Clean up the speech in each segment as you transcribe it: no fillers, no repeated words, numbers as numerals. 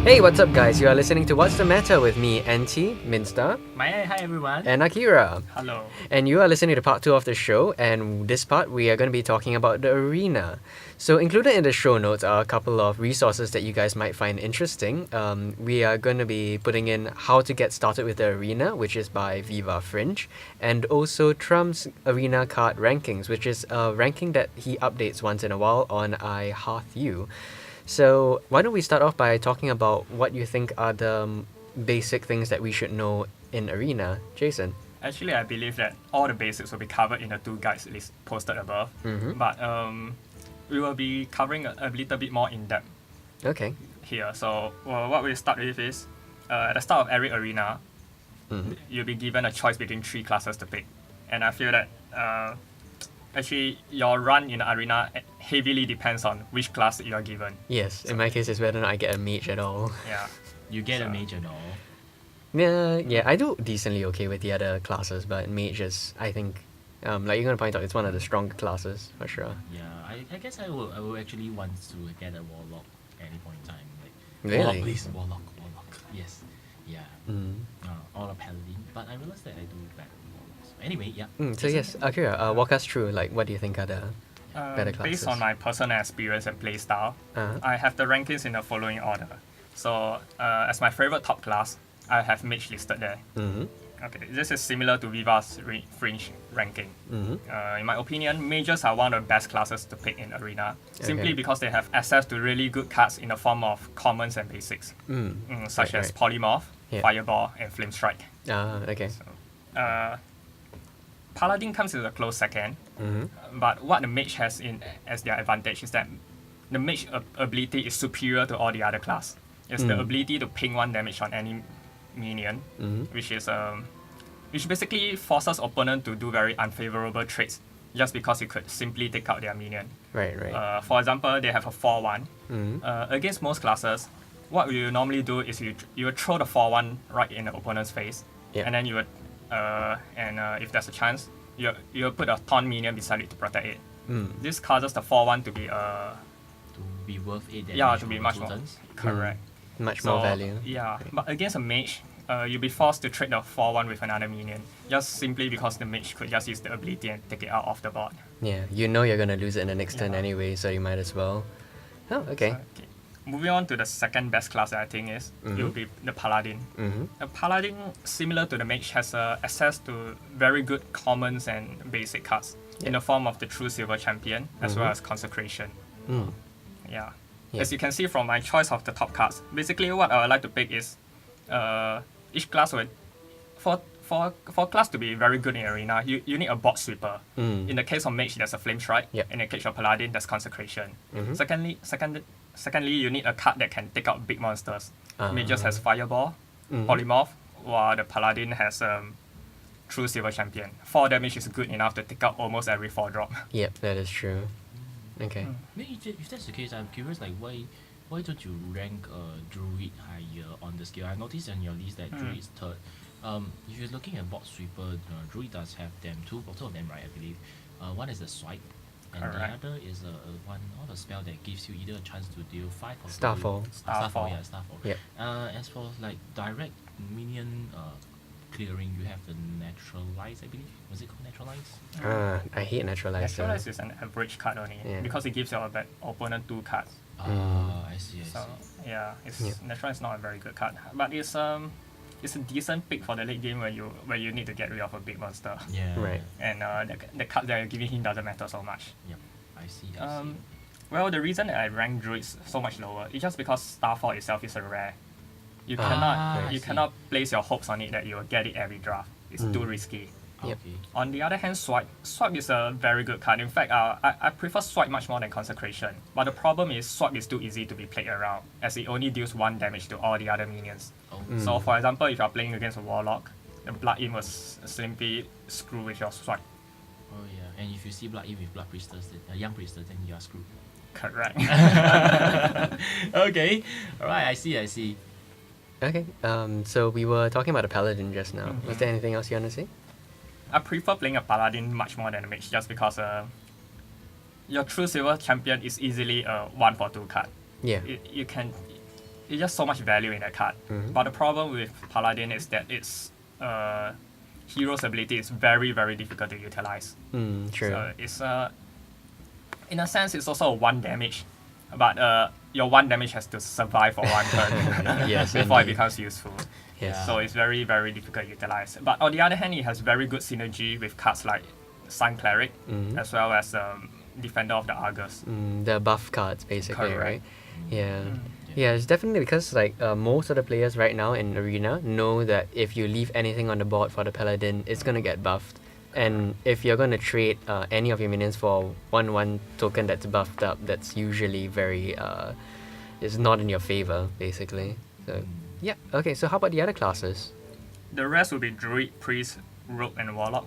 Hey, what's up, guys? You are listening to What's the Matter with me, NT, Minster, Hi everyone. and Akira. Hello. And you are listening to part 2 of the show, and this part we are going to be talking about the arena. So included in the show notes are a couple of resources that you guys might find interesting. We are going to be putting in How to Get Started with the Arena, which is by Viva Fringe, and also Trump's Arena Card Rankings, which is a ranking that he updates once in a while on iHearthU. So why don't we start off by talking about what you think are the basic things that we should know in Arena, Jason? Actually, I believe that all the basics will be covered in the two guides list posted above. But we will be covering a little bit more in depth Okay. here. So what we'll start with is at the start of every arena, you'll be given a choice between three classes to pick. And I feel that actually your run in the arena heavily depends on which class you are given. Yes, in my case, it's whether or not I get a mage at all. Yeah. You get a mage and all. Yeah, I do decently okay with the other classes, but mage is, I think, like you're gonna point out, it's one of the stronger classes for sure. Yeah, I guess I will actually want to get a warlock at any point in time. Like, Really? Warlock, please, warlock. Yes. Yeah. Mm. Or a paladin, but I realized that I do better with warlocks. Anyway, yeah. So yes, Akira, walk us through, like, what do you think are the better classes? Based on my personal experience and playstyle, Uh-huh. I have the rankings in the following order. So, as my favorite top class, I have mage listed there. Mm-hmm. Okay, this is similar to Viva's fringe ranking. Mm-hmm. In my opinion, mages are one of the best classes to pick in Arena, simply Okay. because they have access to really good cards in the form of commons and basics, such as Polymorph, Yeah. Fireball, and Flame Strike. Okay. Paladin comes as a close second, but what the mage has in as their advantage is that the mage ability is superior to all the other class. It's the ability to ping 1 damage on any minion, which basically forces opponent to do very unfavorable trades just because you could simply take out their minion. Right. For example, they have a 4-1. Against most classes, what you normally do is you would throw the 4-1 right in the opponent's face, Yeah. and then you would if there's a chance, you put a taunt minion beside it to protect it. This causes the 4-1 to be To be worth 8 damage. yeah, to be over much 2 more turns. correct. Much more value. Yeah, but against a mage, you'll be forced to trade the 4-1 with another minion, just simply because the mage could just use the ability and take it out of the board. Yeah, you know you're gonna lose it in the next turn Yeah. anyway, so you might as well. Oh, okay. Okay. Moving on to the second best class that I think is, it will be the Paladin. The Paladin, similar to the Mage, has access to very good commons and basic cards in the form of the True Silver Champion as well as Consecration. Yeah. As you can see from my choice of the top cards, basically what I would like to pick is each class would, for class to be very good in Arena, you need a board sweeper. In the case of Mage, there's a Flame Strike. Yep. In the case of Paladin, there's Consecration. Secondly, you need a card that can take out big monsters. Mages has Fireball, Polymorph, while the Paladin has True Silver Champion. 4 damage is good enough to take out almost every 4-drop. Yep, that is true. Okay. Maybe if that's the case, I'm curious, like, why don't you rank Druid higher on the scale? I noticed on your list that Druid is third. If you're looking at bot sweeper, Druid does have them two of them, right? I believe. One is the swipe, and Correct. the other is one of the spell that gives you either a chance to deal 5 or Starfall. Starfall, yeah, Starfall. Yep. As for like direct minion clearing, you have the Naturalize, I believe. Was it called Naturalize? I hate Naturalize. Naturalize is an average card only Yeah. because it gives your opponent 2 cards. I see. So yeah, Yeah. Naturalize is not a very good card, but it's a decent pick for the late game where you need to get rid of a big monster. Yeah. Right. And the card that you're giving him doesn't matter so much. Yep. I see. Well, the reason that I rank druids so much lower is just because Starfall itself is a rare. You I see. cannot place your hopes on it that you will get it every draft. It's too risky. Yep. Okay. On the other hand, Swipe is a very good card. In fact, I prefer Swipe much more than Consecration. But the problem is Swipe is too easy to be played around, as it only deals 1 damage to all the other minions. Oh. So for example, if you're playing against a Warlock, the Blood In will simply screw with your Swipe. Oh yeah. And if you see Blood in with Blood Priestess, Young Priestess, then you are screwed. Correct. Okay. Alright, I see. Okay. So we were talking about a paladin just now. Was there anything else you want to say? I prefer playing a Paladin much more than a Mage just because your True Silver Champion is easily a 1 for 2 card. Yeah. You can it's just so much value in that card. But the problem with Paladin is that its hero's ability is very, very difficult to utilize. True. So it's in a sense, it's also a 1 damage, but your 1 damage has to survive for 1 turn Yes, before it indeed. becomes useful. Yes. So it's very, very difficult to utilize. But on the other hand, it has very good synergy with cards like Sun Cleric, as well as Defender of the Argus. The buff cards, basically, Correct. right? Yeah. Yeah, it's definitely because like most of the players right now in Arena know that if you leave anything on the board for the Paladin, it's gonna get buffed. And if you're gonna trade any of your minions for 1/1 token that's buffed up, that's usually very is not in your favor, basically. So yeah. Okay. So how about the other classes? The rest will be Druid, Priest, Rogue, and Warlock.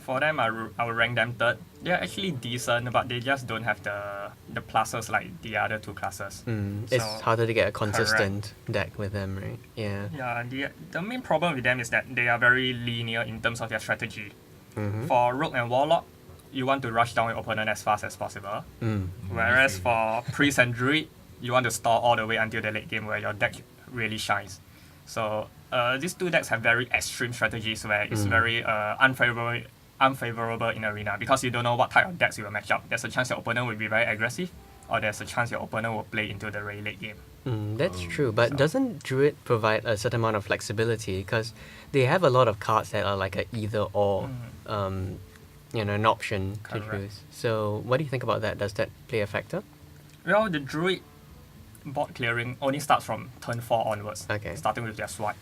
For them, I will rank them third. They're actually decent, but they just don't have the pluses like the other 2 classes. It's So, harder to get a consistent deck with them, right? Yeah. Yeah, the main problem with them is that they are very linear in terms of their strategy. For Rogue and Warlock, you want to rush down your opponent as fast as possible. Whereas for Priest and Druid, you want to stall all the way until the late game where your deck really shines. So these 2 decks have very extreme strategies where it's very unfavorable in Arena because you don't know what type of decks you will match up. There's a chance your opponent will be very aggressive, or there's a chance your opponent will play into the very late game. That's true, but doesn't Druid provide a certain amount of flexibility? Because they have a lot of cards that are like a either or, an option to Correct. choose. So what do you think about that? Does that play a factor? Well, the Druid board clearing only starts from turn 4 onwards, Okay. starting with their swipe.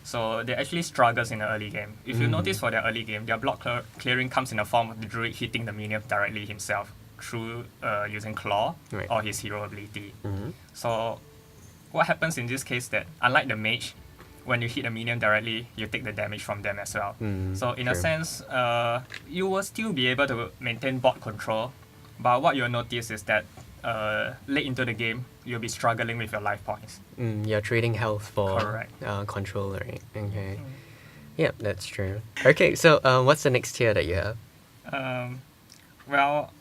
So they actually struggles in the early game. If you notice for their early game, their block clearing comes in the form of the Druid hitting the minion directly himself through using Claw Right. or his hero ability. So what happens in this case that unlike the mage, when you hit a minion directly, you take the damage from them as well. So in a true. sense, you will still be able to maintain board control, but what you'll notice is that late into the game, you'll be struggling with your life points. You're trading health for Correct. control, right? Okay. Yeah, that's true. Okay, so what's the next tier that you have? Well,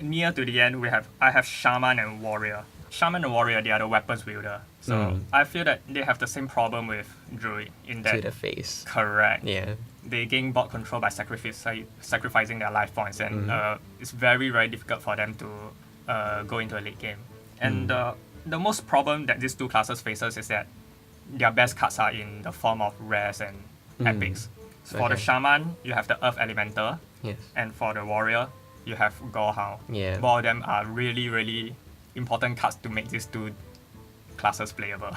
near to the end, I have Shaman and Warrior. Shaman and Warrior, they are the weapons wielder. So I feel that they have the same problem with Druid in To that. the face. Correct. Yeah. They gain board control by sacrificing their life points, and it's very, very difficult for them to go into a late game. And the most problem that these 2 classes faces is that their best cards are in the form of rares and epics. So for the Okay. Shaman, you have the Earth Elemental, Yes. and for the Warrior, you have Gorehound. Yeah. Both of them are really, really important cards to make these 2 classes playable.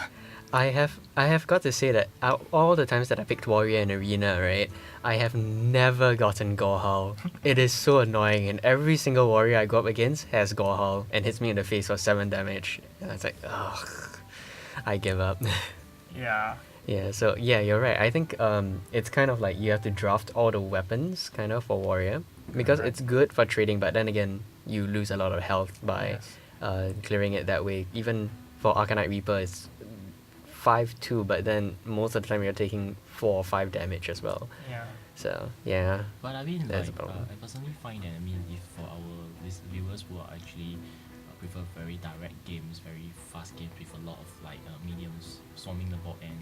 I have got to say that out all the times that I picked Warrior in Arena, right, I have never gotten Gorehowl. It is so annoying, and every single Warrior I go up against has Gorehowl and hits me in the face for 7 damage. And it's like, ugh, I give up. Yeah. Yeah, so yeah, you're right. I think it's kind of like you have to draft all the weapons kind of for Warrior because Correct. it's good for trading, but then again, you lose a lot of health by Yes. clearing it that way. Even for Arcanite Reaper, it's 5-2, but then most of the time you're taking 4 or 5 damage as well. Yeah. So yeah, But I mean, That's like, a problem. I personally find that, I mean, if for our viewers who are actually prefer very direct games, very fast games with a lot of like minions swarming the board and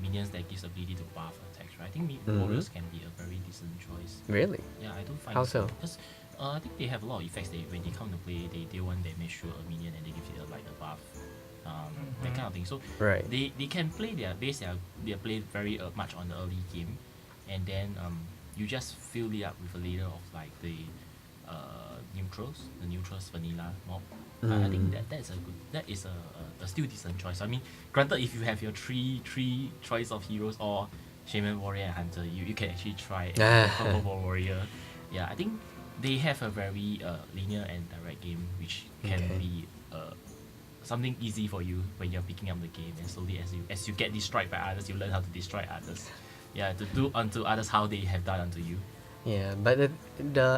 minions that gives ability to buff attacks, right? I think warriors can be a very decent choice. really. Yeah, I don't find How so? Because I think they have a lot of effects. When they come to play, they want damage to a minion and they give it like a buff, that kind of thing. So Right. they can play their play very much on the early game, and then you just fill it up with a layer of like the neutrals vanilla mob. I think that is a still decent choice. I mean, granted, if you have your three choice of heroes or shaman, warrior, and hunter, you can actually try purple ball warrior. Yeah, I think they have a very linear and direct game, which can Okay. be something easy for you when you're picking up the game, and slowly as you get destroyed by others, you learn how to destroy others. Yeah, to do unto others how they have done unto you. Yeah, but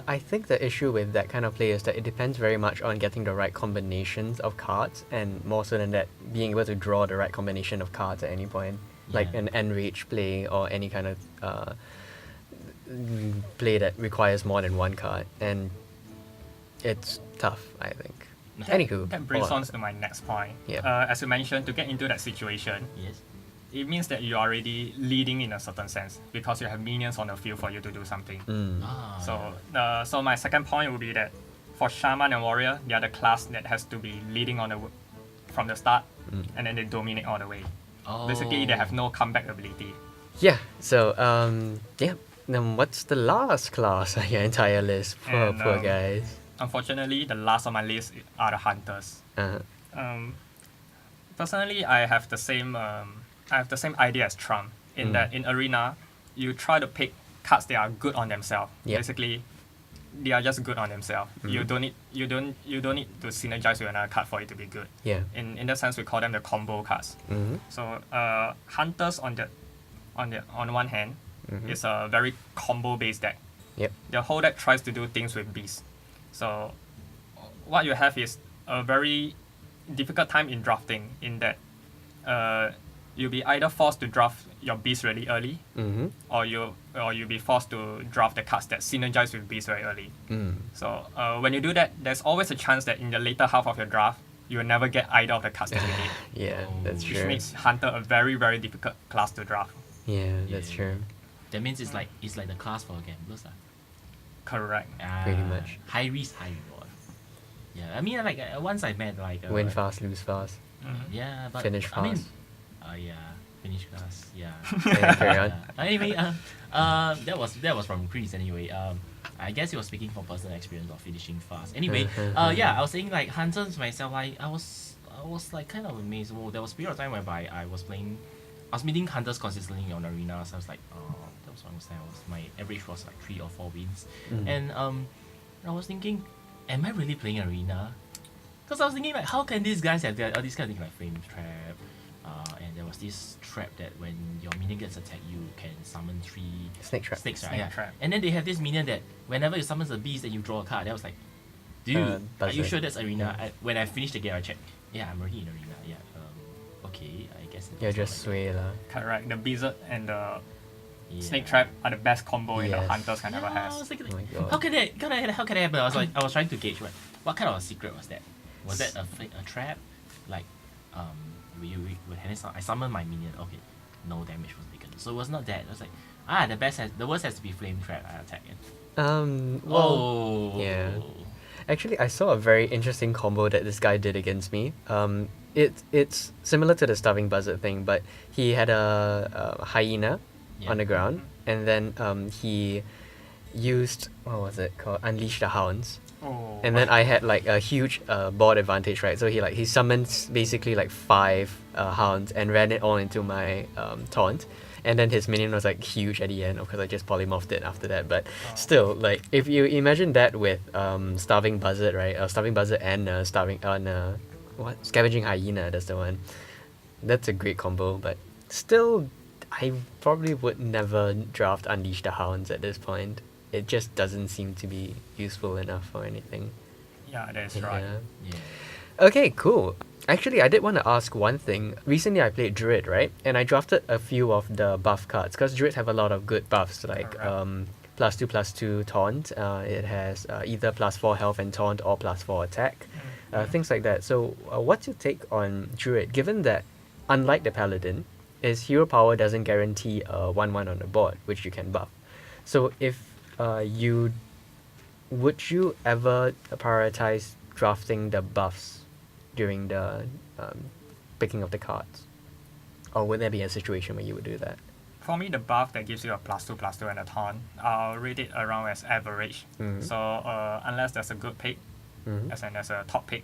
I think the issue with that kind of play is that it depends very much on getting the right combinations of cards, and more so than that, being able to draw the right combination of cards at any point, like Yeah. an enrage play or any kind of play that requires more than one card, and it's tough, I think. Anywho, That brings on to my next point. Yeah. As you mentioned, to get into that situation, Yes. it means that you're already leading in a certain sense because you have minions on the field for you to do something. So my second point would be that for Shaman and Warrior, they are the class that has to be leading on from the start, and then they dominate all the way. Basically, they have no comeback ability. Yeah. So yeah. Then what's the last class on your entire list? Poor And, guys. Unfortunately, the last on my list are the Hunters. Uh-huh. Personally, I have the same idea as Trump in that in Arena, you try to pick cards that are good on themselves. Yep. Basically, they are just good on themselves. You don't need to synergize with another card for it to be good. Yeah. In that sense, we call them the combo cards. So Hunters on one hand is a very combo based deck. Yep. The whole deck tries to do things with beasts. So what you have is a very difficult time in drafting in that you'll be either forced to draft your beast really early, or you'll be forced to draft the cards that synergize with beast very early. So when you do that, there's always a chance that in the later half of your draft, you will never get either of the cards that you need. Yeah, that's Which true. makes Hunter a very, very difficult class to draft. Yeah, that's Yeah. true. That means it's like the class for gamblers. Correct. Pretty much. High risk, high reward. Yeah, I mean, like once I met like Win fast, lose fast. Yeah, but Finish I mean, fast. yeah, finish fast. Yeah. Yeah, carry on. Anyway, that was from Chris. Anyway, I guess he was speaking from personal experience of finishing fast. Anyway, yeah, I was saying like Hunters myself. I was like kind of amazed. Oh, there was a period of time whereby I was meeting Hunters consistently on Arena. So I was like, that was almost there. My average was like 3 or 4 wins, and I was thinking, am I really playing Arena? Because I was thinking like, how can these guys have all these kind of things like flame trap, and there was this trap that when your minion gets attacked, you can summon 3 Snake trap. snakes, right? Snake Yeah. trap. And then they have this minion that whenever you summon a beast, then you draw a card. That was like, dude, are you buzzer. sure that's Arena? When I finished the game, I checked. Yeah, I'm already in Arena. Yeah. Okay, I guess. You're it's not just like sway lah. Correct. The Blizzard and the that. Snake Trap are the best combo in the Yes. Hunters can ever I has. was thinking, Oh my like, God. how can that happen? I was like, I was trying to gauge what kind of a secret was that? Was that a trap? Like, I summoned my minion. Okay, no damage was taken. So it was not that. It was like, the worst has to be flame trap. I attack it. Well, yeah. Actually, I saw a very interesting combo that this guy did against me. It's similar to the starving buzzard thing, but he had a hyena Yeah. on the ground, and then he used, what was it called, Unleash the Hounds. Oh. And then I had like a huge board advantage, right? So he summons basically like 5 hounds and ran it all into my taunt. And then his minion was like huge at the end, of course I just polymorphed it after that. But still, like if you imagine that with Starving Buzzard, right? Starving Buzzard and Scavenging Hyena, that's the one. That's a great combo, but still I probably would never draft Unleash the Hounds at this point. It just doesn't seem to be useful enough or anything. Yeah, that's right. Yeah. Yeah. Okay, cool. Actually, I did want to ask one thing. Recently, I played Druid, right? And I drafted a few of the buff cards because Druids have a lot of good buffs, like +2/+2 taunt. It has either +4 health and taunt or +4 attack, things like that. So, what's your take on Druid? Given that, unlike the Paladin, his hero power doesn't guarantee a 1/1 on the board, which you can buff. So, if would you ever prioritize drafting the buffs during the picking of the cards, or would there be a situation where you would do that? For me, the buff that gives you a +2/+2 and a taunt, I'll rate it around as average. So unless there's a good pick, as in there's a top pick,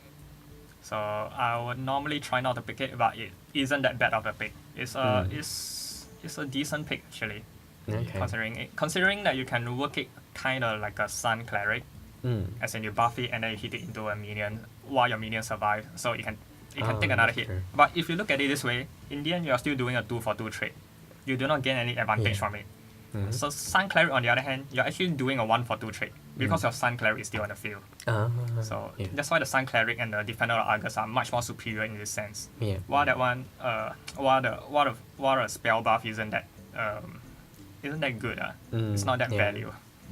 so I would normally try not to pick it, but it isn't that bad of a pick. It's a decent pick actually. Okay. Considering that you can work it kind of like a Sun Cleric, as in you buff it and then you hit it into a minion while your minion survives, so it can take another hit. true. But if you look at it this way, in the end you are still doing a 2-for-2 trade. You do not gain any advantage from it. So Sun Cleric on the other hand, you're actually doing a 1-for-2 trade because your Sun Cleric is still on the field. So that's why the Sun Cleric and the Defender of Argus are much more superior in this sense. Yeah. While that one, while a spell buff isn't that good. It's not that yeah. value.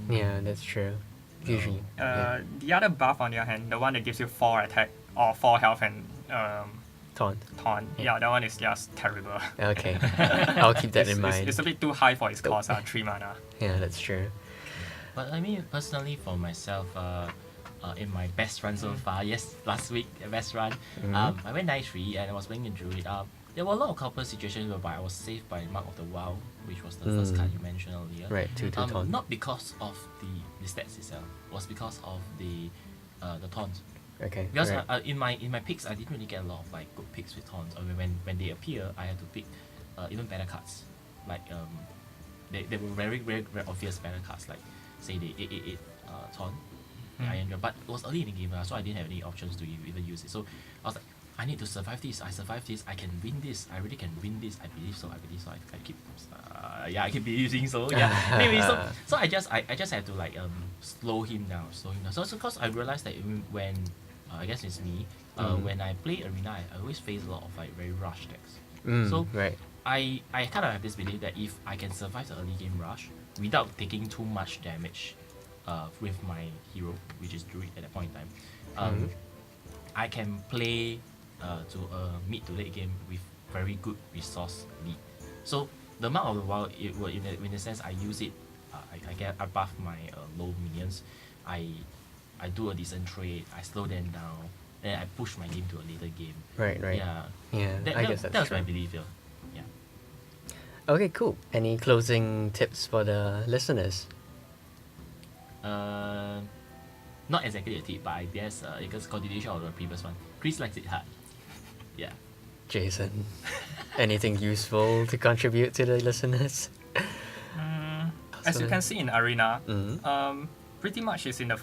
Yeah, that's true. Usually. The other buff on the other hand, the one that gives you 4 attack or 4 health and Taunt. taunt. Yeah, that one is just terrible. Okay. I'll keep that in mind. It's a bit too high for its cost, 3 mana. Yeah, that's true. But I mean, personally, for myself, in my best run so far, yes, last week, best run, I went 9-3 and I was playing in Druid. There were a lot of couple situations whereby I was saved by Mark of the Wow, which was the first card you mentioned earlier. Right, 2 taunt. Not because of the stats itself, it was because of the taunt. Okay. Because right. in my picks, I didn't really get a lot of like good picks with taunts. When they appear, I had to pick even better cards. Like they were very, very, very obvious better cards. Like say the 888 taunt, the Iron Drum. But it was early in the game, so I didn't have any options to even use it. So I was like, I need to survive this. I survive this. I can win this. I really can win this. I believe so. I keep I keep believing so. Yeah. Anyway, so I just had to like slow him down. So because I realized that when I guess it's me. When I play Arena, I always face a lot of like very rush decks. So right. I kind of have this belief that if I can survive the early game rush without taking too much damage with my hero, which is Druid at that point in time, I can play to a mid to late game with very good resource lead. So the Mark of the Wild, it will in a sense I use it. I get above my low minions. I do a decent trade. I slow them down. Then I push my game to a later game. Right. Yeah. I guess that's was true. my belief. Yeah. Okay, cool. Any closing tips for the listeners? Not exactly a tip, but I guess it's continuation of the previous one. Chris likes it hard. Yeah. Jason, anything useful to contribute to the listeners? As you can see in Arena, pretty much it's in the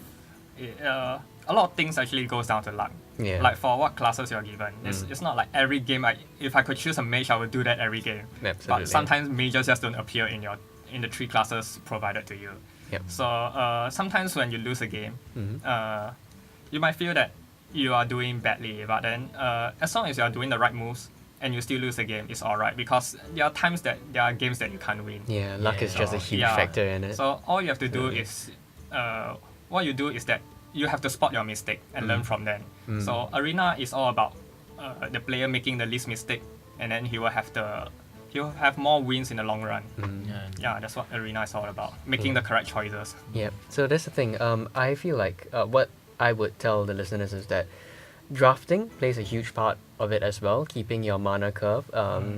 a lot of things actually goes down to luck. Yeah. Like for what classes you're given. It's not like every game, if I could choose a mage, I would do that every game. Absolutely. But sometimes mages just don't appear in the 3 classes provided to you. Yep. So sometimes when you lose a game, you might feel that you are doing badly, but then as long as you are doing the right moves and you still lose a game, it's alright, because there are times that there are games that you can't win. Yeah, luck is just a huge factor in it. So all you have to do is that you have to spot your mistake and learn from them. So Arena is all about the player making the least mistake, and then he will have more wins in the long run. Yeah, that's what Arena is all about, making the correct choices. Yeah, so that's the thing. I feel like what I would tell the listeners is that drafting plays a huge part of it as well, keeping your mana curve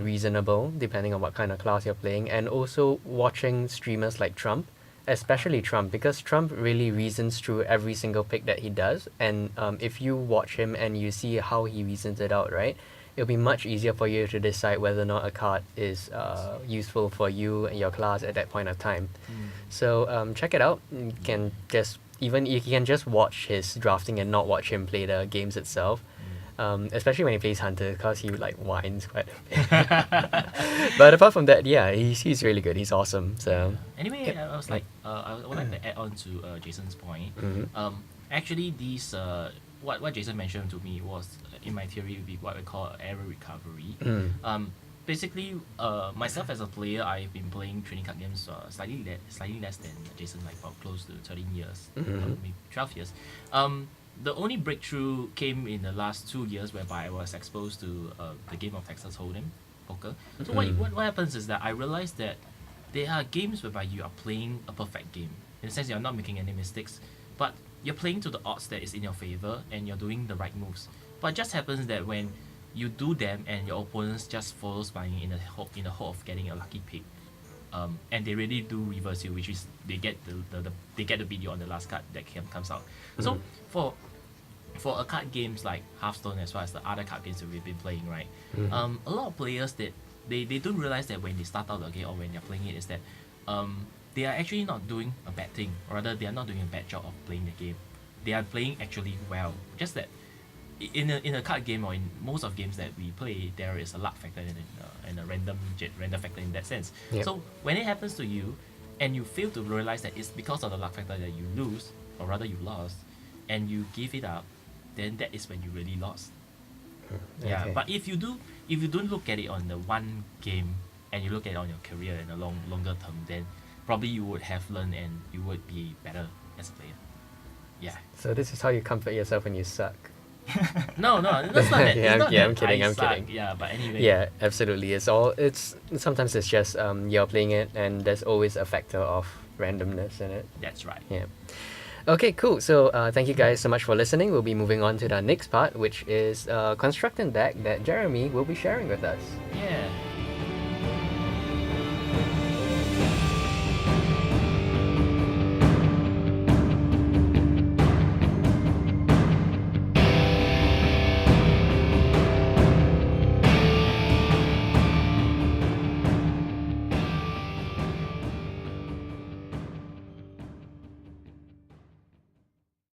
reasonable depending on what kind of class you're playing, and also watching streamers like Trump, especially Trump, because Trump really reasons through every single pick that he does, and if you watch him and you see how he reasons it out, right, it'll be much easier for you to decide whether or not a card is useful for you and your class at that point of time. So check it out. You can just watch his drafting and not watch him play the games itself. Especially when he plays Hunter, because he like whines quite a bit. But apart from that, yeah, he's really good. He's awesome. So anyway, I was like, I would like to add on to Jason's point. Actually, these what Jason mentioned to me was, in my theory, would be what we call error recovery. Basically, myself as a player, I've been playing trading card games slightly less than Jason, like about close to 13 years, maybe 12 years. The only breakthrough came in the last 2 years, whereby I was exposed to the game of Texas Hold'em poker. So what happens is that I realized that there are games whereby you are playing a perfect game. In the sense you're not making any mistakes, but you're playing to the odds that is in your favor and you're doing the right moves. But it just happens that when you do them and your opponents just follows by in the hope of getting a lucky pick, and they really do reverse you, which is they get to beat you on the last card that comes out. So for a card games like Hearthstone, as well as the other card games that we've been playing, right? A lot of players that they don't realize that when they start out the game or when they're playing it is that they are actually not doing a bad thing, or rather they are not doing a bad job of playing the game. They are playing actually well. Just that in a card game or in most of games that we play, there is a luck factor and a random factor in that sense. Yep. So when it happens to you and you fail to realize that it's because of the luck factor that you lose, or rather you lost, and you give it up, then that is when you really lost. Yeah, but if you don't look at it on the one game and you look at it on your career in a longer term, then probably you would have learned and you would be better as a player. Yeah. So this is how you comfort yourself when you suck. No, that's not that. Yeah, It's not yeah, that I'm kidding, I I'm suck. kidding. Yeah, but anyway. Yeah, absolutely. It's sometimes it's just you're playing it and there's always a factor of randomness in it. That's right. Yeah. Okay, cool. So thank you guys so much for listening. We'll be moving on to the next part, which is construct and deck that Jeremy will be sharing with us. Yeah.